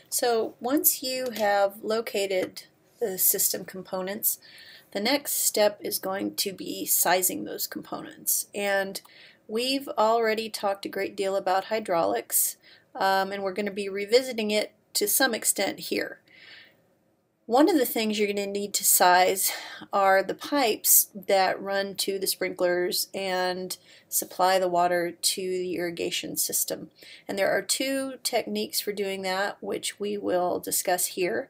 So once you have located the system components, the next step is going to be sizing those components. And we've already talked a great deal about hydraulics, and we're going to be revisiting it to some extent here. One of the things you're going to need to size are the pipes that run to the sprinklers and supply the water to the irrigation system. And there are two techniques for doing that, which we will discuss here.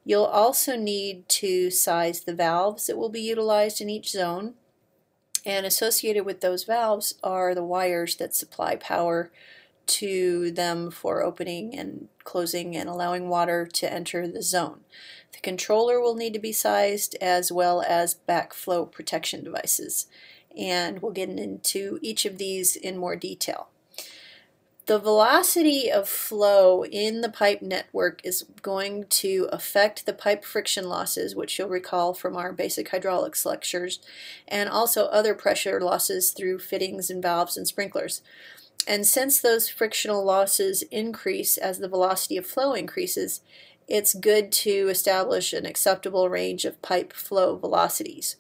You'll also need to size the valves that will be utilized in each zone. And associated with those valves are the wires that supply power to them for opening and closing and allowing water to enter the zone. The controller will need to be sized, as well as backflow protection devices, and we'll get into each of these in more detail. The velocity of flow in the pipe network is going to affect the pipe friction losses, which you'll recall from our basic hydraulics lectures, and also other pressure losses through fittings and valves and sprinklers. And since those frictional losses increase as the velocity of flow increases, it's good to establish an acceptable range of pipe flow velocities.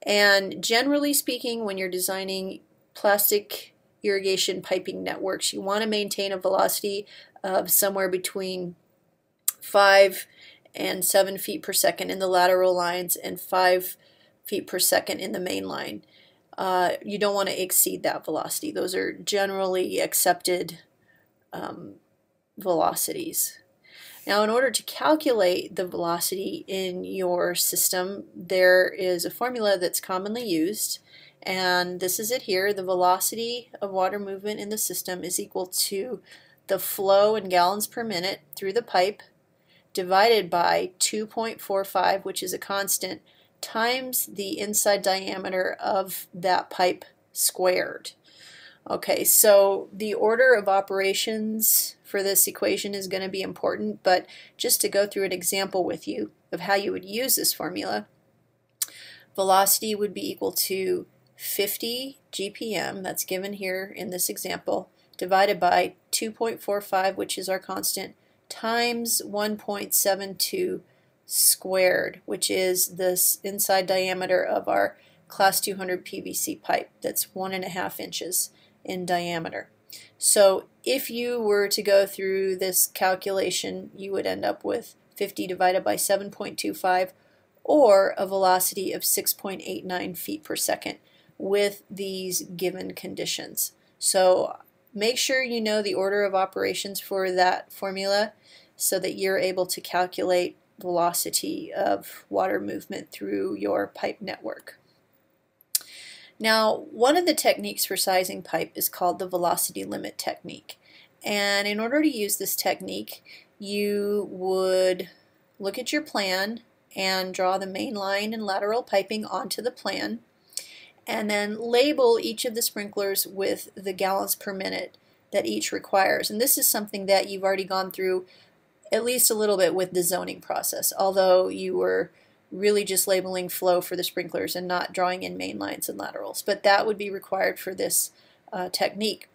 And generally speaking, when you're designing plastic irrigation piping networks, you want to maintain a velocity of somewhere between 5 and 7 feet per second in the lateral lines and 5 feet per second in the main line. You don't want to exceed that velocity. Those are generally accepted velocities. Now, in order to calculate the velocity in your system, there is a formula that's commonly used, and this is it here. The velocity of water movement in the system is equal to the flow in gallons per minute through the pipe divided by 2.45, which is a constant, times the inside diameter of that pipe squared. Okay, so the order of operations for this equation is going to be important, but just to go through an example with you of how you would use this formula, velocity would be equal to 50 GPM, that's given here in this example, divided by 2.45, which is our constant, times 1.72 squared, which is this inside diameter of our class 200 PVC pipe. That's 1.5 inches in diameter. So if you were to go through this calculation, you would end up with 50 divided by 7.25, or a velocity of 6.89 feet per second with these given conditions. So make sure you know the order of operations for that formula so that you're able to calculate velocity of water movement through your pipe network. Now, one of the techniques for sizing pipe is called the velocity limit technique. And in order to use this technique, you would look at your plan and draw the main line and lateral piping onto the plan, and then label each of the sprinklers with the gallons per minute that each requires. And this is something that you've already gone through at least a little bit with the zoning process, although you were really just labeling flow for the sprinklers and not drawing in main lines and laterals. But that would be required for this technique.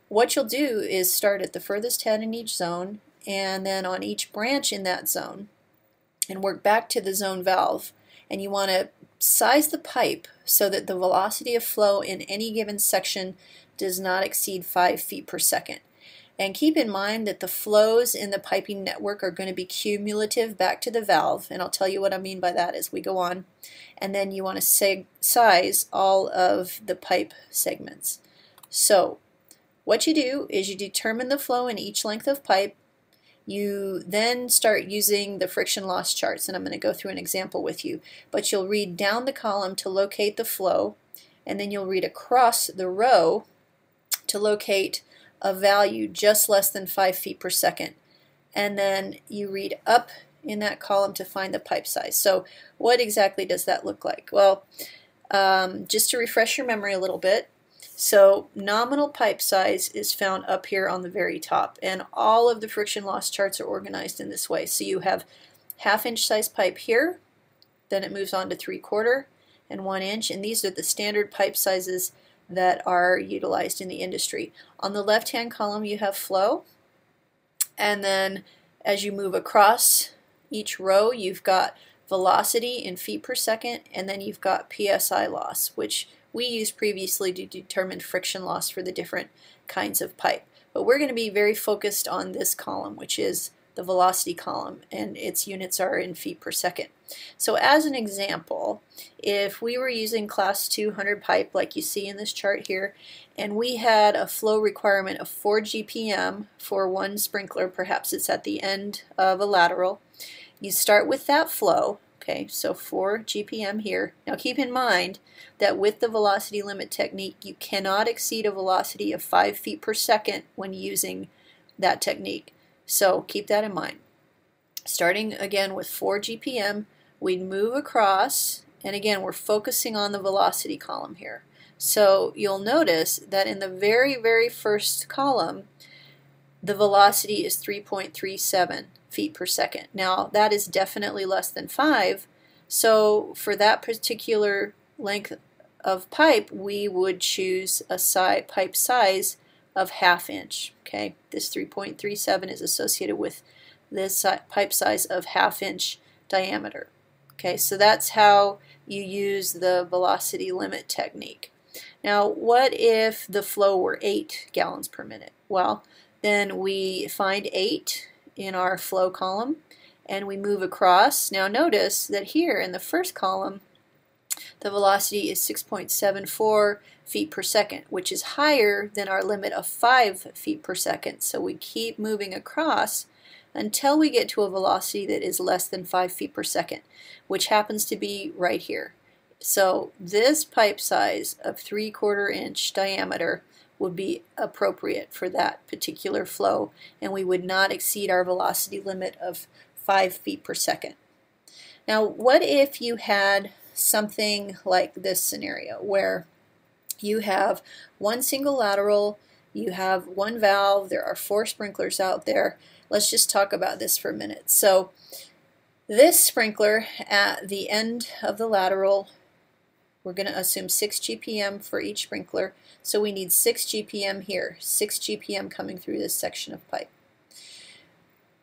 What you'll do is start at the furthest head in each zone, and then on each branch in that zone, and work back to the zone valve. And you want to size the pipe so that the velocity of flow in any given section does not exceed 5 feet per second. And keep in mind that the flows in the piping network are going to be cumulative back to the valve, and I'll tell you what I mean by that as we go on. And then you want to size all of the pipe segments. So what you do is you determine the flow in each length of pipe. You then start using the friction loss charts, and I'm going to go through an example with you. But you'll read down the column to locate the flow, and then you'll read across the row to locate a value just less than 5 feet per second. And then you read up in that column to find the pipe size. So what exactly does that look like? Well, just to refresh your memory a little bit, so nominal pipe size is found up here on the very top, and all of the friction loss charts are organized in this way. So you have half-inch size pipe here, then it moves on to 3/4 and 1 inch, and these are the standard pipe sizes that are utilized in the industry. On the left-hand column you have flow, and then As you move across each row, you've got velocity in feet per second, and then you've got PSI loss, which we used previously to determine friction loss for the different kinds of pipe. But we're going to be very focused on this column, which is the velocity column, and its units are in feet per second. So as an example, if we were using class 200 pipe like you see in this chart here, and we had a flow requirement of 4 GPM for one sprinkler, perhaps it's at the end of a lateral, you start with that flow, okay, so 4 GPM here. Now keep in mind that with the velocity limit technique, you cannot exceed a velocity of 5 feet per second when using that technique. So keep that in mind. Starting again with 4 GPM, we'd move across, and again we're focusing on the velocity column here. So you'll notice that in the very first column, the velocity is 3.37 feet per second. Now that is definitely less than 5, so for that particular length of pipe, we would choose a pipe size of 1/2 inch. Okay, this 3.37 is associated with this pipe size of 1/2 inch diameter. Okay, so that's how you use the velocity limit technique. Now, what if the flow were 8 gallons per minute? Well, then we find 8 in our flow column and we move across. Now notice that here in the first column, the velocity is 6.74 feet per second, which is higher than our limit of 5 feet per second. So we keep moving across until we get to a velocity that is less than 5 feet per second, which happens to be right here. So this pipe size of 3/4 inch diameter would be appropriate for that particular flow, and we would not exceed our velocity limit of 5 feet per second. Now, what if you had something like this scenario where you have one single lateral, you have one valve, there are 4 sprinklers out there. Let's just talk about this for a minute. So this sprinkler at the end of the lateral, we're going to assume 6 GPM for each sprinkler, so we need 6 GPM here, 6 GPM coming through this section of pipe.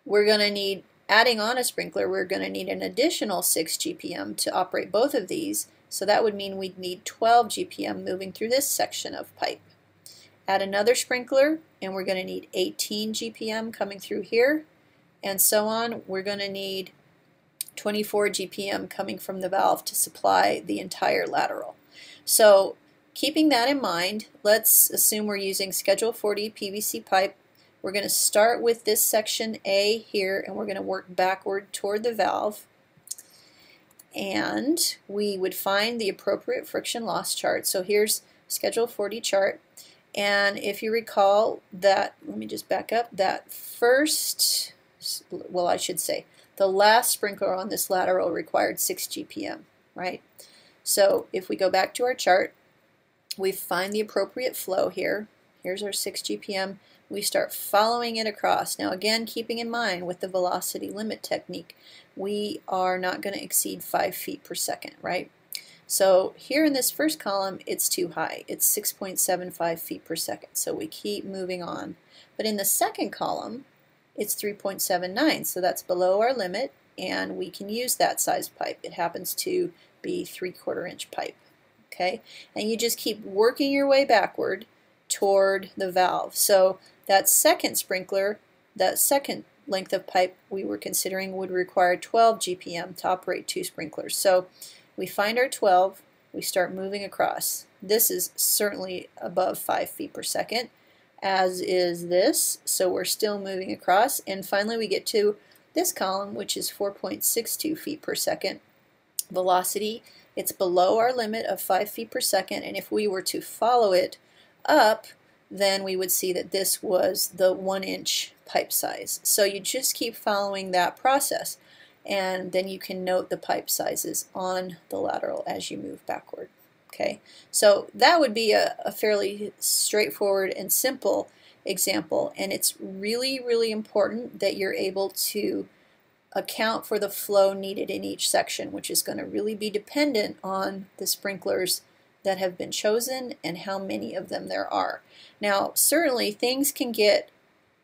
We're going to need, adding on a sprinkler, we're going to need an additional 6 GPM to operate both of these, so that would mean we'd need 12 GPM moving through this section of pipe. Add another sprinkler, and we're going to need 18 GPM coming through here, and so on. We're going to need 24 GPM coming from the valve to supply the entire lateral. So keeping that in mind, let's assume we're using Schedule 40 PVC pipe. We're going to start with this section A here, and we're going to work backward toward the valve. And we would find the appropriate friction loss chart. So here's Schedule 40 chart. And if you recall that, let me just back up, that first, well, I should say, the last sprinkler on this lateral required 6 GPM, right? So if we go back to our chart, we find the appropriate flow here. Here's our 6 GPM. We start following it across. Now again, keeping in mind with the velocity limit technique, we are not going to exceed 5 feet per second, right? So here in this first column, it's too high. It's 6.75 feet per second. So we keep moving on. But in the second column, it's 3.79. So that's below our limit, and we can use that size pipe. It happens to be 3/4 inch pipe. Okay? And you just keep working your way backward toward the valve. So that second sprinkler, that second length of pipe we were considering would require 12 GPM to operate 2 sprinklers. So we find our 12, we start moving across. This is certainly above 5 feet per second, as is this, so we're still moving across. And finally we get to this column, which is 4.62 feet per second velocity. It's below our limit of 5 feet per second, and if we were to follow it up, then we would see that this was the 1 inch pipe size. So you just keep following that process, and then you can note the pipe sizes on the lateral as you move backward. Okay, so that would be a fairly straightforward and simple example, and it's really important that you're able to account for the flow needed in each section, which is going to really be dependent on the sprinklers that have been chosen and how many of them there are. Now, certainly things can get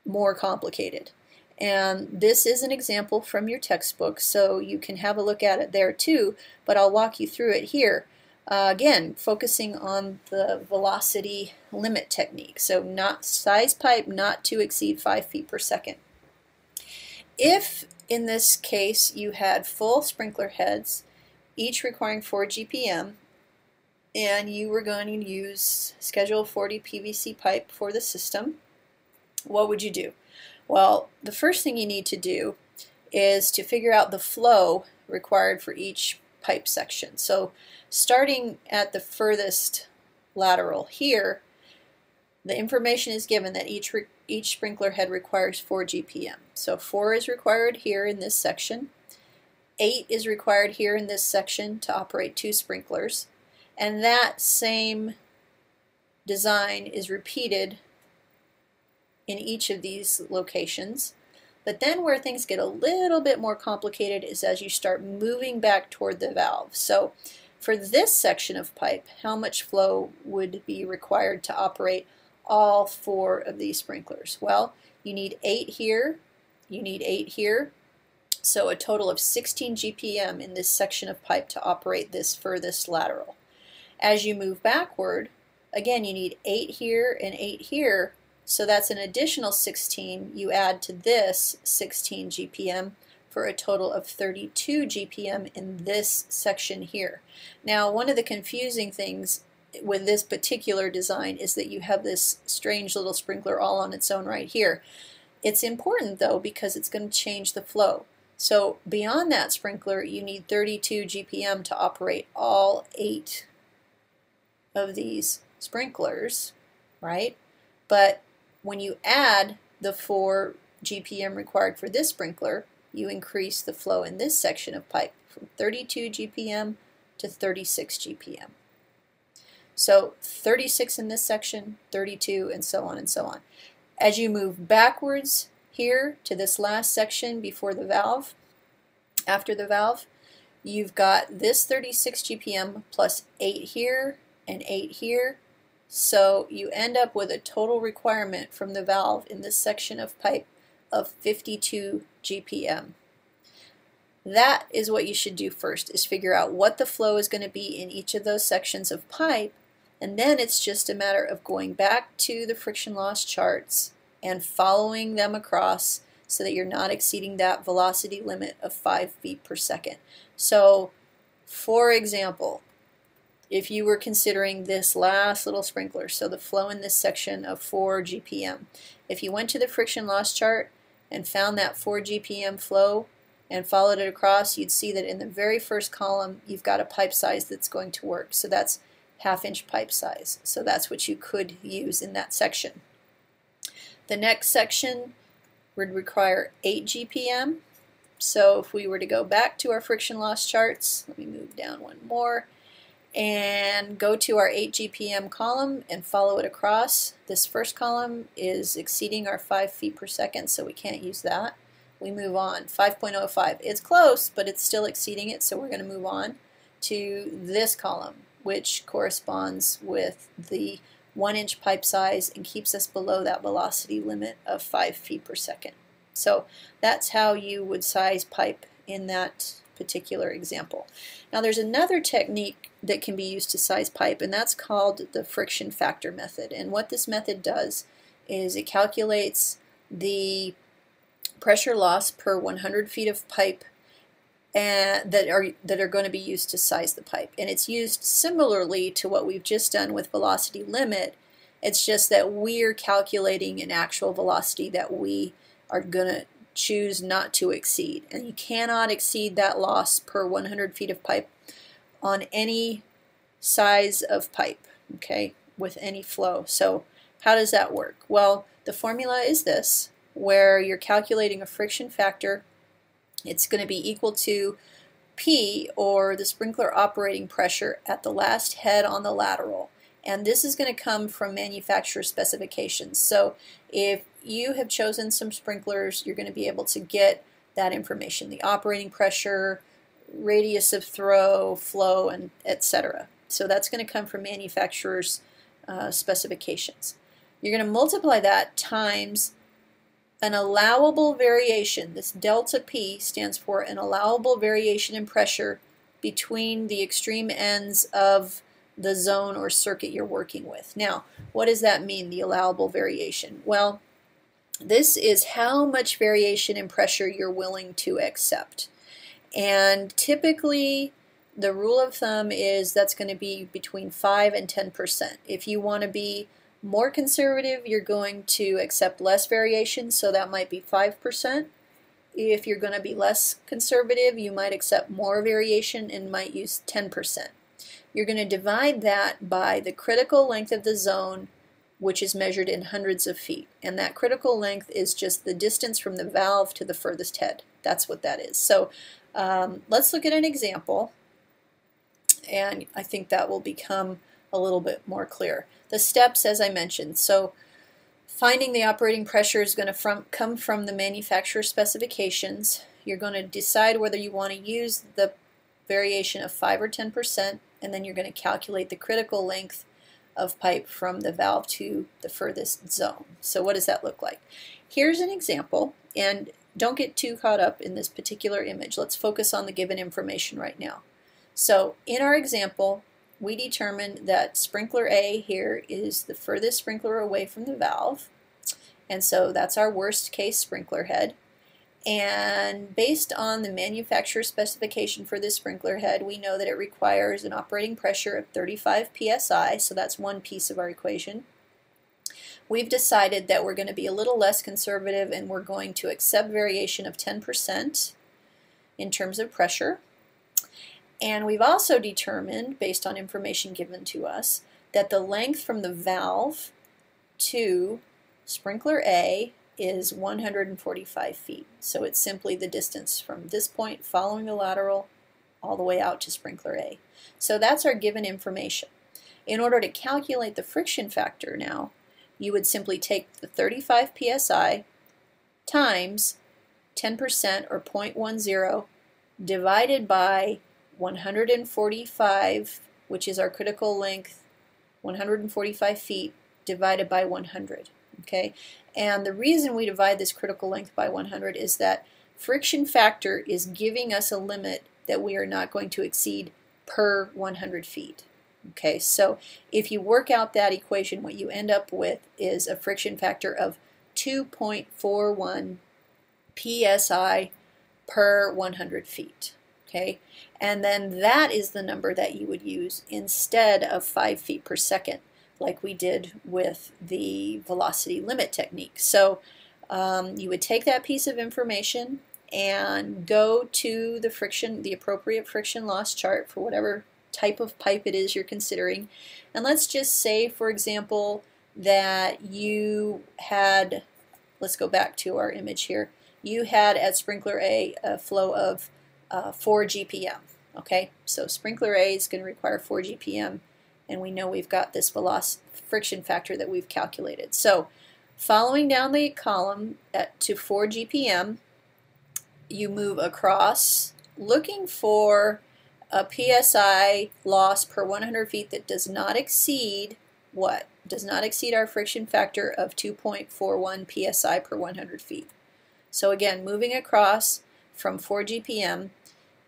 more complicated, And this is an example from your textbook, so you can have a look at it there too, but I'll walk you through it here. Again, focusing on the velocity limit technique. So not size pipe not to exceed 5 feet per second. If in this case you had full sprinkler heads, each requiring 4 GPM, and you were going to use Schedule 40 PVC pipe for the system, what would you do? Well, the first thing you need to do is to figure out the flow required for each pipe section. So starting at the furthest lateral here, the information is given that each sprinkler head requires 4 GPM. So 4 is required here in this section. 8 is required here in this section to operate 2 sprinklers. And that same design is repeated in each of these locations. But then where things get a little bit more complicated is as you start moving back toward the valve. So for this section of pipe, how much flow would be required to operate all 4 of these sprinklers? Well, you need 8 here, you need 8 here, so a total of 16 GPM in this section of pipe to operate this furthest lateral. As you move backward, again you need 8 here and 8 here, so that's an additional 16 you add to this 16 GPM for a total of 32 GPM in this section here. Now, one of the confusing things with this particular design is that you have this strange little sprinkler all on its own right here. It's important though because it's going to change the flow. So beyond that sprinkler you need 32 GPM to operate all 8 of these sprinklers, right? But when you add the 4 GPM required for this sprinkler, you increase the flow in this section of pipe from 32 GPM to 36 GPM. So 36 in this section, 32, and so on and so on. As you move backwards here to this last section before the valve, after the valve, you've got this 36 GPM plus 8 here and 8 here. So you end up with a total requirement from the valve in this section of pipe of 52 GPM. That is what you should do first, is figure out what the flow is going to be in each of those sections of pipe, and then it's just a matter of going back to the friction loss charts and following them across so that you're not exceeding that velocity limit of 5 feet per second. So, for example, if you were considering this last little sprinkler, so the flow in this section of 4 GPM, if you went to the friction loss chart and found that 4 GPM flow and followed it across, you'd see that in the very first column you've got a pipe size that's going to work. So that's 1/2 inch pipe size. So that's what you could use in that section. The next section would require 8 GPM. So if we were to go back to our friction loss charts, let me move down one more, and go to our 8 GPM column and follow it across. This first column is exceeding our 5 feet per second, so we can't use that. We move on. 5.05. It's close, but it's still exceeding it, so we're going to move on to this column, which corresponds with the 1 inch pipe size and keeps us below that velocity limit of 5 feet per second. So that's how you would size pipe in that particular example. Now there's another technique that can be used to size pipe, and that's called the friction factor method. And what this method does is it calculates the pressure loss per 100 feet of pipe that are going to be used to size the pipe. And it's used similarly to what we've just done with velocity limit. It's just that we're calculating an actual velocity that we are going to choose not to exceed. And you cannot exceed that loss per 100 feet of pipe on any size of pipe, okay, with any flow. So how does that work? Well, the formula is this, where you're calculating a friction factor. It's going to be equal to P, or the sprinkler operating pressure at the last head on the lateral. And this is going to come from manufacturer specifications. So if you have chosen some sprinklers, you're going to be able to get that information, the operating pressure, radius of throw, flow, and etc. So that's going to come from manufacturer's specifications. You're going to multiply that times an allowable variation. This delta P stands for an allowable variation in pressure between the extreme ends of the zone or circuit you're working with. Now, what does that mean, the allowable variation? Well, this is how much variation in pressure you're willing to accept. And typically, the rule of thumb is that's going to be between 5 and 10%. If you want to be more conservative, you're going to accept less variation, so that might be 5%. If you're going to be less conservative, you might accept more variation and might use 10%. You're going to divide that by the critical length of the zone, which is measured in hundreds of feet. And that critical length is just the distance from the valve to the furthest head. That's what that is. So let's look at an example, and I think that will become a little bit more clear. The steps, as I mentioned, so finding the operating pressure is going to come from the manufacturer specifications. You're going to decide whether you want to use the variation of 5 or 10%, and then you're going to calculate the critical length of pipe from the valve to the furthest zone. So what does that look like? Here's an example, and don't get too caught up in this particular image. Let's focus on the given information right now. So in our example, we determined that sprinkler A here is the furthest sprinkler away from the valve, and so that's our worst case sprinkler head. And based on the manufacturer specification for this sprinkler head, we know that it requires an operating pressure of 35 psi, so that's one piece of our equation. We've decided that we're going to be a little less conservative, and we're going to accept variation of 10% in terms of pressure. And we've also determined, based on information given to us, that the length from the valve to sprinkler A is 145 feet. So it's simply the distance from this point following the lateral all the way out to sprinkler A. So that's our given information. In order to calculate the friction factor now, you would simply take the 35 psi times 10% or 0.10 divided by 145, which is our critical length, 145 feet divided by 100. Okay, and the reason we divide this critical length by 100 is that friction factor is giving us a limit that we are not going to exceed per 100 feet. Okay, so if you work out that equation, what you end up with is a friction factor of 2.41 psi per 100 feet. Okay, and then that is the number that you would use instead of 5 feet per second, like we did with the velocity limit technique. So you would take that piece of information and go to the appropriate friction loss chart for whatever type of pipe it is you're considering. And let's just say, for example, that you had, let's go back to our image here, you had at sprinkler A a flow of 4 GPM. Okay, so sprinkler A is going to require 4 GPM, and we know we've got this friction factor that we've calculated. So following down the column to 4 GPM, you move across looking for a PSI loss per 100 feet that does not exceed what? Does not exceed our friction factor of 2.41 PSI per 100 feet. So again, moving across from 4 GPM,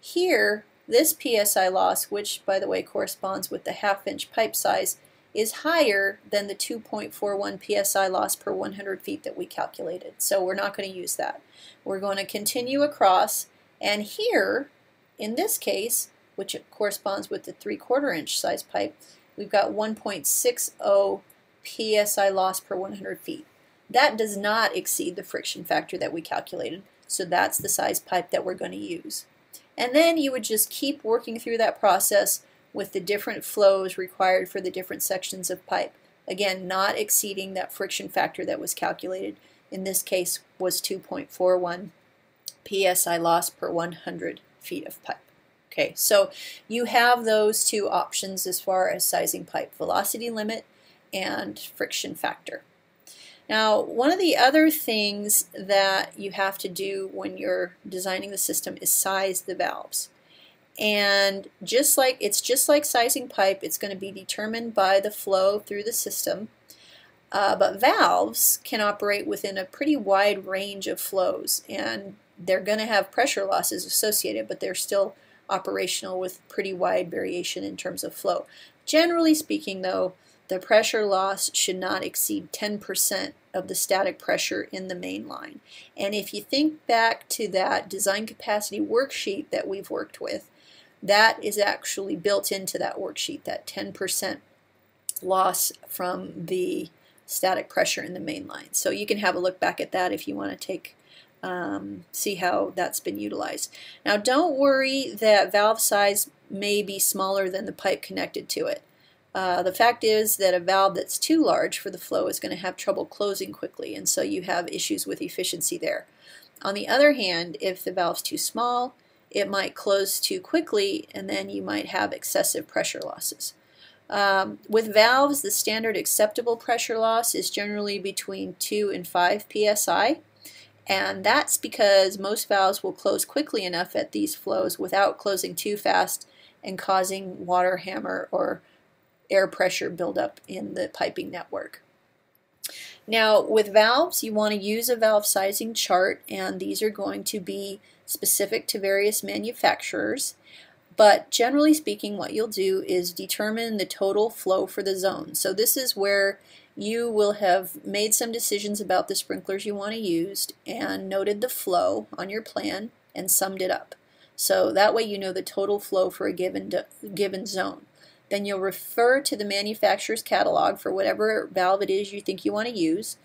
here this PSI loss, which by the way corresponds with the half-inch pipe size, is higher than the 2.41 PSI loss per 100 feet that we calculated. So we're not going to use that. We're going to continue across, and here, in this case, which corresponds with the 3/4 inch size pipe, we've got 1.60 PSI loss per 100 feet. That does not exceed the friction factor that we calculated, so that's the size pipe that we're going to use. And then you would just keep working through that process with the different flows required for the different sections of pipe. Again, not exceeding that friction factor that was calculated. In this case was 2.41 PSI loss per 100 feet of pipe. Okay, so you have those two options as far as sizing pipe: velocity limit and friction factor. Now, one of the other things that you have to do when you're designing the system is size the valves. And it's just like sizing pipe, it's going to be determined by the flow through the system. But valves can operate within a pretty wide range of flows, and they're going to have pressure losses associated, but they're still operational with pretty wide variation in terms of flow. Generally speaking, though, the pressure loss should not exceed 10% of the static pressure in the main line. And if you think back to that design capacity worksheet that we've worked with, that is actually built into that worksheet, that 10% loss from the static pressure in the main line. So you can have a look back at that if you want to take see how that's been utilized. Now don't worry that valve size may be smaller than the pipe connected to it. The fact is that a valve that's too large for the flow is going to have trouble closing quickly, and so you have issues with efficiency there. On the other hand, if the valve's too small, it might close too quickly, and then you might have excessive pressure losses. With valves, the standard acceptable pressure loss is generally between 2 and 5 psi, and that's because most valves will close quickly enough at these flows without closing too fast and causing water hammer or air pressure buildup in the piping network. Now with valves, you want to use a valve sizing chart, and these are going to be specific to various manufacturers. But generally speaking, what you'll do is determine the total flow for the zone. So this is where you will have made some decisions about the sprinklers you want to use and noted the flow on your plan and summed it up. So that way you know the total flow for a given zone. Then you'll refer to the manufacturer's catalog for whatever valve it is you think you want to use.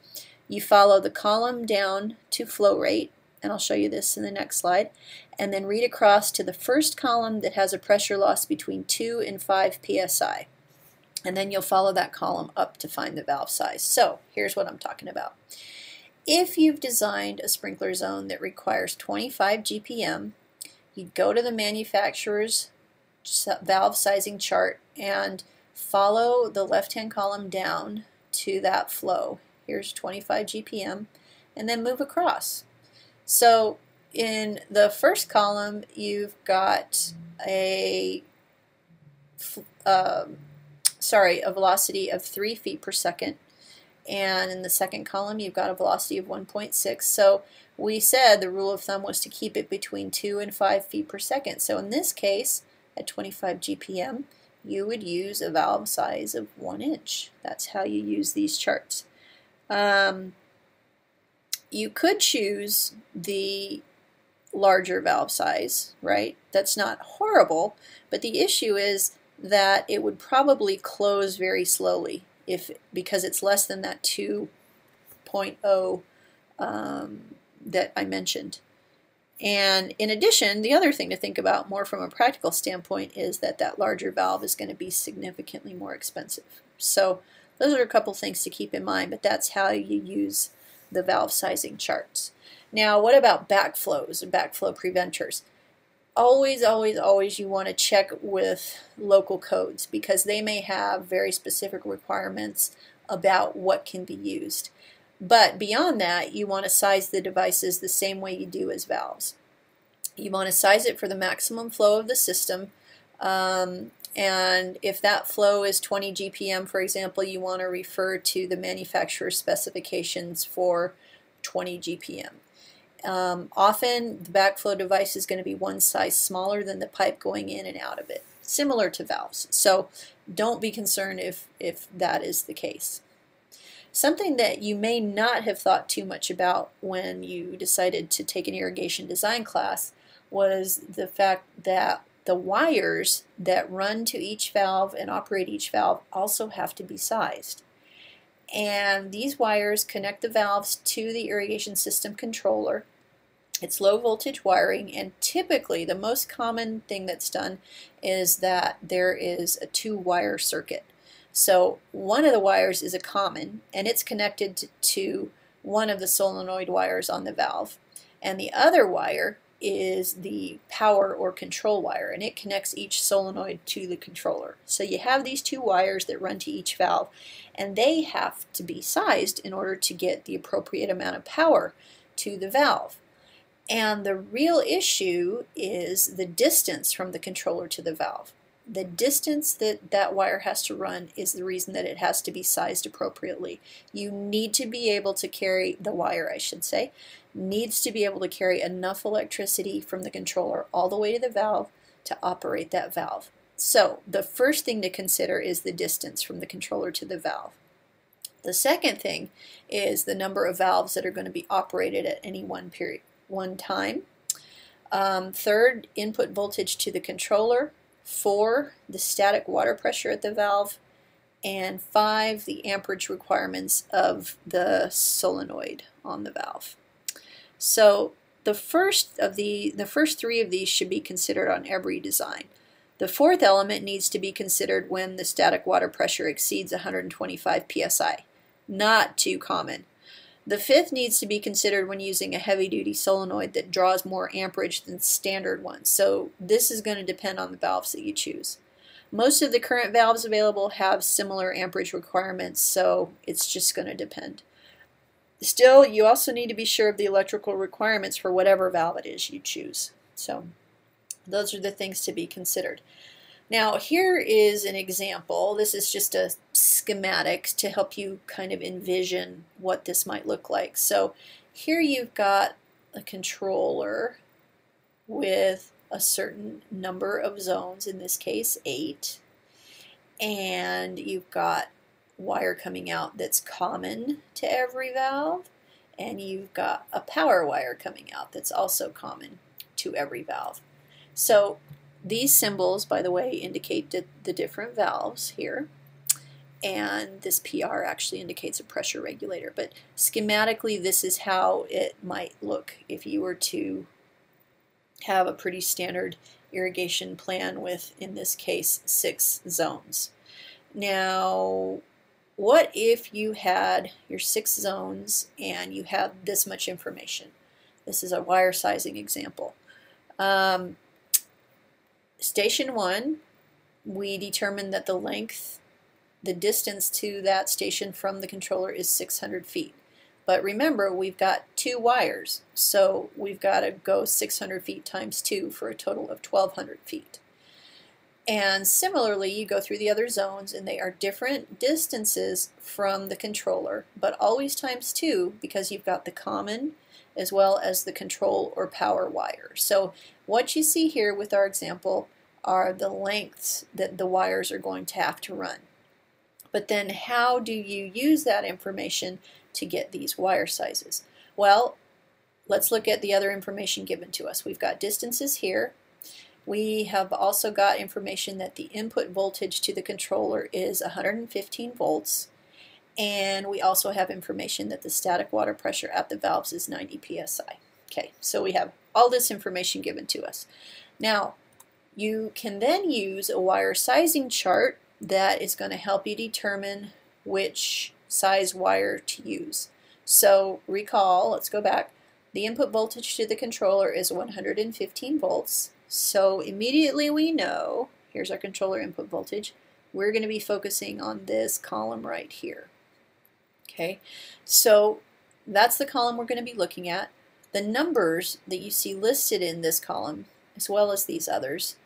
You follow the column down to flow rate, and I'll show you this in the next slide, and then read across to the first column that has a pressure loss between 2 and 5 psi. And then you'll follow that column up to find the valve size. So here's what I'm talking about. If you've designed a sprinkler zone that requires 25 GPM, you'd go to the manufacturer's valve sizing chart and follow the left-hand column down to that flow. Here's 25 GPM, and then move across. So in the first column, you've got a velocity of 3 feet per second, and in the second column, you've got a velocity of 1.6. So we said the rule of thumb was to keep it between 2 and 5 feet per second. So in this case, at 25 GPM, you would use a valve size of 1 inch. That's how you use these charts. You could choose the larger valve size, right? That's not horrible, but the issue is that it would probably close very slowly because it's less than that 2.0 that I mentioned. And in addition, the other thing to think about more from a practical standpoint is that that larger valve is going to be significantly more expensive. So those are a couple things to keep in mind, but that's how you use the valve sizing charts. Now, what about backflows and backflow preventers? Always, always, always you want to check with local codes because they may have very specific requirements about what can be used. But beyond that, you want to size the devices the same way you do as valves. You want to size it for the maximum flow of the system, and if that flow is 20 GPM, for example, you want to refer to the manufacturer's specifications for 20 GPM. Often the backflow device is going to be one size smaller than the pipe going in and out of it, similar to valves. So don't be concerned if that is the case. Something that you may not have thought too much about when you decided to take an irrigation design class was the fact that the wires that run to each valve and operate each valve also have to be sized. And these wires connect the valves to the irrigation system controller. It's low voltage wiring, and typically the most common thing that's done is that there is a 2-wire circuit. So one of the wires is a common, and it's connected to one of the solenoid wires on the valve. And the other wire is the power or control wire, and it connects each solenoid to the controller. So you have these 2 wires that run to each valve, and they have to be sized in order to get the appropriate amount of power to the valve. And the real issue is the distance from the controller to the valve. the distance that that wire has to run is the reason that it has to be sized appropriately. You need to be able to carry, the wire I should say, needs to be able to carry enough electricity from the controller all the way to the valve to operate that valve. So the first thing to consider is the distance from the controller to the valve. The second thing is the number of valves that are going to be operated at any one time. Third, input voltage to the controller. 4, the static water pressure at the valve. And 5, the amperage requirements of the solenoid on the valve. So the first 3 of these should be considered on every design. The fourth element needs to be considered when the static water pressure exceeds 125 psi. Not too common. The fifth needs to be considered when using a heavy-duty solenoid that draws more amperage than standard ones. So this is going to depend on the valves that you choose. Most of the current valves available have similar amperage requirements, so it's just going to depend. Still, you also need to be sure of the electrical requirements for whatever valve it is you choose. So those are the things to be considered. Now here is an example. This is just a schematic to help you kind of envision what this might look like. So here you've got a controller with a certain number of zones, in this case 8, and you've got wire coming out that's common to every valve, and you've got a power wire coming out that's also common to every valve. So these symbols, by the way, indicate the different valves here, and this PR actually indicates a pressure regulator. But schematically, this is how it might look if you were to have a pretty standard irrigation plan with, in this case, 6 zones. Now, what if you had your 6 zones and you had this much information? This is a wire sizing example. Station 1, we determined that the distance to that station from the controller is 600 feet. But remember, we've got 2 wires, so we've got to go 600 feet times 2 for a total of 1,200 feet. And similarly, you go through the other zones, and they are different distances from the controller, but always times 2 because you've got the common as well as the control or power wire. So what you see here with our example are the lengths that the wires are going to have to run. But then how do you use that information to get these wire sizes? Well, let's look at the other information given to us. We've got distances here. We have also got information that the input voltage to the controller is 115 volts. And we also have information that the static water pressure at the valves is 90 psi. Okay, so we have all this information given to us. Now, you can then use a wire sizing chart that is going to help you determine which size wire to use. So recall, let's go back, the input voltage to the controller is 115 volts. So immediately we know, here's our controller input voltage, we're going to be focusing on this column right here. Okay, so that's the column we're going to be looking at. The numbers that you see listed in this column, as well as these others,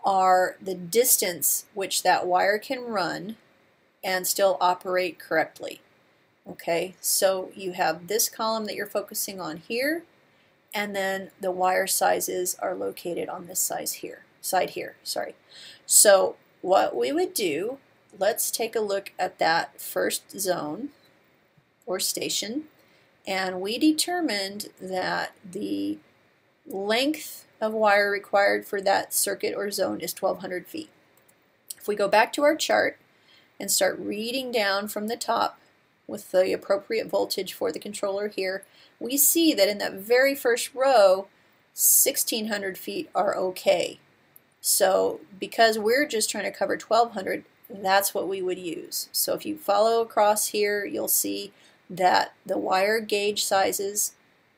are the distance which that wire can run and still operate correctly. Okay, so you have this column that you're focusing on here, and then the wire sizes are located on this side here. So what we would do, let's take a look at that first zone or station, and we determined that the length of wire required for that circuit or zone is 1,200 feet. If we go back to our chart and start reading down from the top with the appropriate voltage for the controller here, we see that in that very first row, 1,600 feet are okay. So because we're just trying to cover 1,200, that's what we would use. So if you follow across here, you'll see that the wire gauge sizes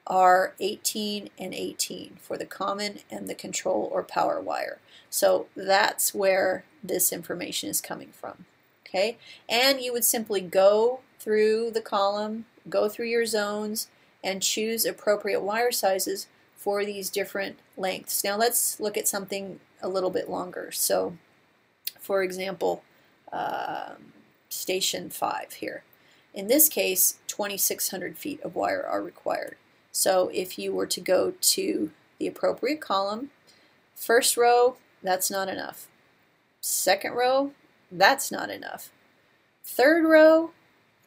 are 18 and 18 for the common and the control or power wire. So that's where this information is coming from. Okay, and you would simply go through the column, go through your zones, and choose appropriate wire sizes for these different lengths. Now let's look at something a little bit longer. So for example, station 5 here. In this case, 2,600 feet of wire are required. So if you were to go to the appropriate column, first row, that's not enough. Second row, that's not enough. Third row,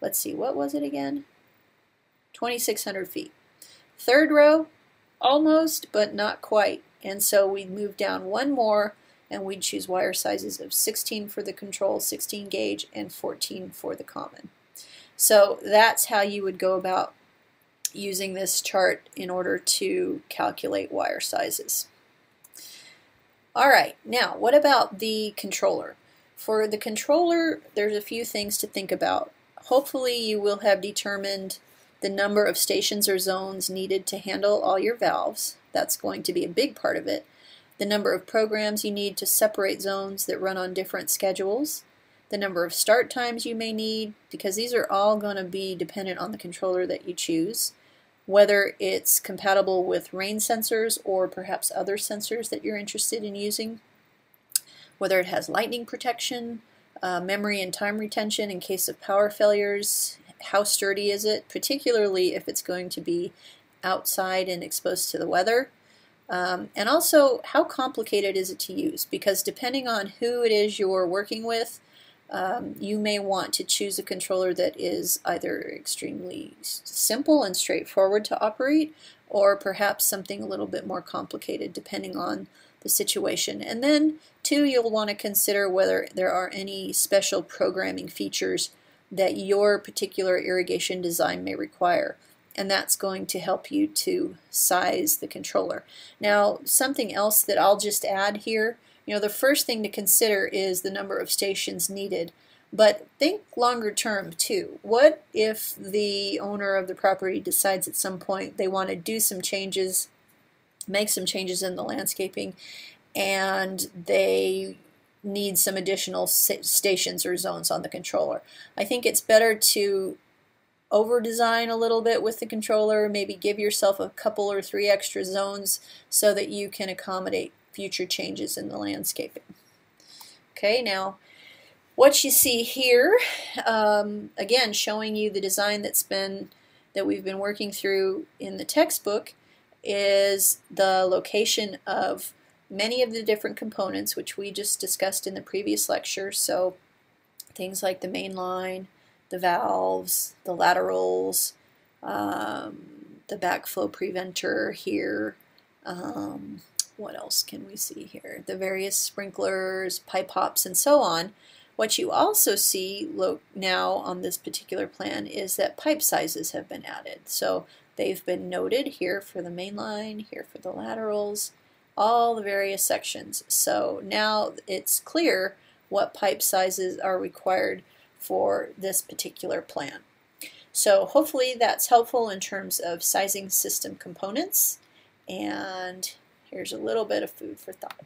let's see, what was it again? 2,600 feet. Third row, almost, but not quite. And so we'd move down one more, and we'd choose wire sizes of 16 for the control, 16 gauge, and 14 for the common. So that's how you would go about using this chart in order to calculate wire sizes. Alright, now what about the controller? For the controller, there's a few things to think about. Hopefully you will have determined the number of stations or zones needed to handle all your valves. That's going to be a big part of it. The number of programs you need to separate zones that run on different schedules. The number of start times you may need, because these are all going to be dependent on the controller that you choose. Whether it's compatible with rain sensors or perhaps other sensors that you're interested in using. Whether it has lightning protection, memory and time retention in case of power failures. How sturdy is it, particularly if it's going to be outside and exposed to the weather. And also, how complicated is it to use? Because depending on who it is you're working with, you may want to choose a controller that is either extremely simple and straightforward to operate, or perhaps something a little bit more complicated depending on the situation. And then, too, you'll want to consider whether there are any special programming features that your particular irrigation design may require. And that's going to help you to size the controller. Now, something else that I'll just add here, the first thing to consider is the number of stations needed, but think longer term too. What if the owner of the property decides at some point they want to do some changes, make some changes in the landscaping, and they need some additional stations or zones on the controller? I think it's better to over-design a little bit with the controller, maybe give yourself a couple or 3 extra zones so that you can accommodate future changes in the landscaping. Okay, now what you see here, again showing you the design that we've been working through in the textbook, is the location of many of the different components which we just discussed in the previous lecture. So things like the main line, the valves, the laterals, the backflow preventer here. What else can we see here? The various sprinklers, pipe hops, and so on. What you also see now on this particular plan is that pipe sizes have been added. So they've been noted here for the main line, here for the laterals, all the various sections. So now it's clear what pipe sizes are required for this particular plan. So hopefully that's helpful in terms of sizing system components, and here's a little bit of food for thought.